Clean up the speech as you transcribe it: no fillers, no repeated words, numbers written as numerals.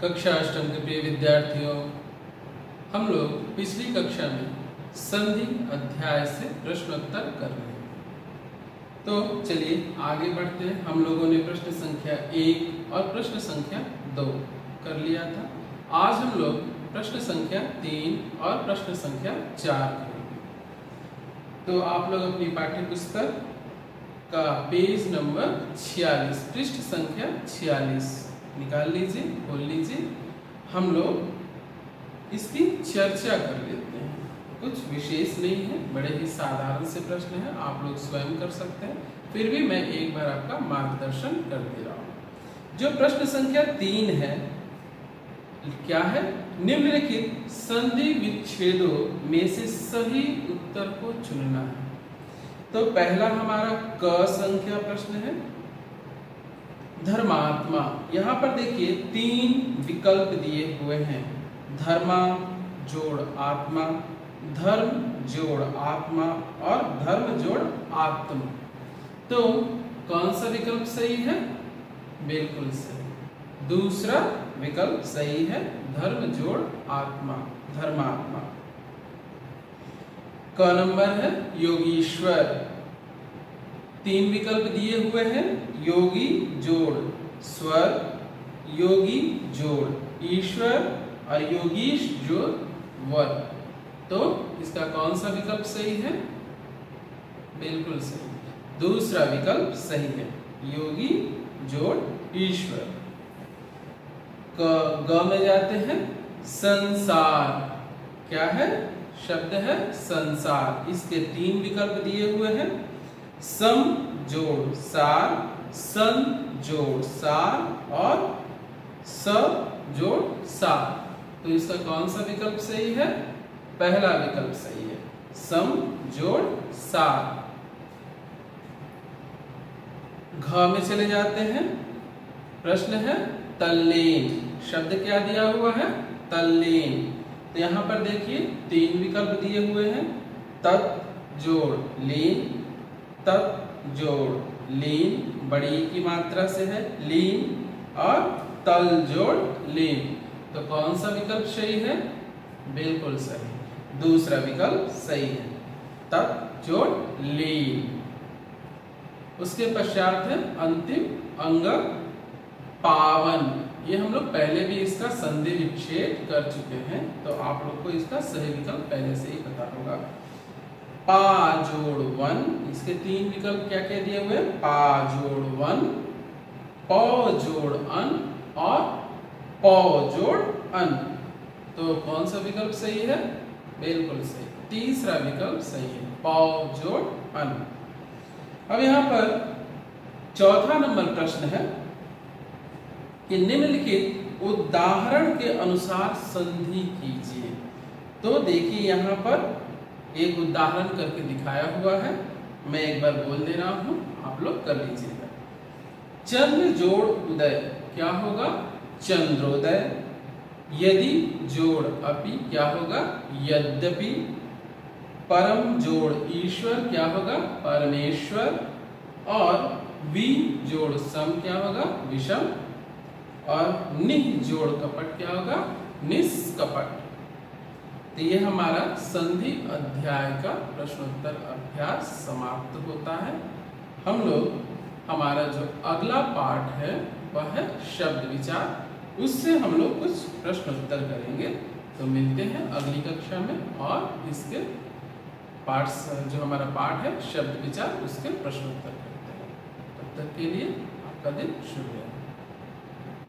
कक्षा अष्टम के प्रिय विद्यार्थियों, हम लोग पिछली कक्षा में संधि अध्याय से प्रश्नोत्तर कर रहे हैं। तो चलिए आगे बढ़ते हैं। हम लोगों ने प्रश्न संख्या 1 और प्रश्न संख्या 2 कर लिया था। आज हम लोग प्रश्न संख्या 3 और प्रश्न संख्या 4 करेंगे। तो आप लोग अपनी पाठ्य पुस्तक का पेज नंबर 46, पृष्ठ संख्या 46 निकाल लीजिए, खोल लीजिए। हम लोग इसकी चर्चा कर लेते हैं। कुछ विशेष नहीं है, बड़े ही साधारण से प्रश्न हैं, आप लोग स्वयं कर सकते हैं। फिर भी मैं एक बार आपका मार्गदर्शन कर दे रहा हूँ। जो प्रश्न संख्या 3 है, क्या है? निम्नलिखित संधि विच्छेदों में से सही उत्तर को चुनना है। तो पहला हमारा क संख्या प्रश्न है, धर्मात्मा। यहाँ पर देखिए 3 विकल्प दिए हुए हैं, धर्मा जोड़ आत्मा, धर्म जोड़ आत्मा और धर्म जोड़ आत्म। तो कौन सा विकल्प सही है? बिल्कुल सही, दूसरा विकल्प सही है, धर्म जोड़ आत्मा, धर्मात्मा। क नंबर है योगीश्वर। 3 विकल्प दिए हुए हैं, योगी जोड़ स्वर, योगी जोड़ ईश्वर और योगीश जोड़ वर। तो इसका कौन सा विकल्प सही है? बिल्कुल सही, दूसरा विकल्प सही है, योगी जोड़ ईश्वर। ग में जाते हैं, संसार। क्या है? शब्द है संसार। इसके 3 विकल्प दिए हुए हैं, सम जोड़ सार, सन जोड़ सार और स जोड़ सार। तो इसका कौन सा विकल्प सही है? पहला विकल्प सही है, सम जोड़ सार। घ में चले जाते हैं, प्रश्न है तल्लीन। शब्द क्या दिया हुआ है? तल्लीन। तो यहाँ पर देखिए 3 विकल्प दिए हुए हैं, तत् जोड़ लीन, तत् जोड़ लीन, बड़ी की मात्रा से है लीन, और तल जोड़ लीन। तो कौन सा विकल्प सही है? बिल्कुल सही, दूसरा विकल्प सही है, तत् जोड़ लीन। उसके पश्चात है अंतिम अंग पावन। ये हम लोग पहले भी इसका संधि विच्छेद कर चुके हैं, तो आप लोग को इसका सही विकल्प पहले से ही पता होगा। पा जोड़ वन, इसके 3 विकल्प क्या क्या दिए हुए? पा जोड़ वन, पौ जोड़ अन और पौ जोड़ अन। तो कौन सा विकल्प सही है? बिल्कुल सही, तीसरा विकल्प सही है, पौ जोड़ अन। अब यहाँ पर चौथा नंबर प्रश्न है कि निम्नलिखित उदाहरण के अनुसार संधि कीजिए। तो देखिए यहाँ पर एक उदाहरण करके दिखाया हुआ है, मैं एक बार बोल दे रहा हूँ, आप लोग कर लीजिएगा। चंद्र जोड़ उदय क्या होगा? चंद्रोदय। यदि जोड़ अपि क्या होगा? यद्यपि। परम जोड़ ईश्वर क्या होगा? परमेश्वर। और वि जोड़ सम क्या होगा? विषम। और निह जोड़ कपट क्या होगा? निष्कपट। तो ये हमारा संधि अध्याय का प्रश्नोत्तर अभ्यास समाप्त होता है। हम लोग हमारा जो अगला पाठ है वह है शब्द विचार, उससे हम लोग कुछ प्रश्नोत्तर करेंगे। तो मिलते हैं अगली कक्षा में और इसके पाठ, जो हमारा पाठ है शब्द विचार, उसके प्रश्नोत्तर करते हैं। तब तक के लिए आपका दिन शुभ रहे।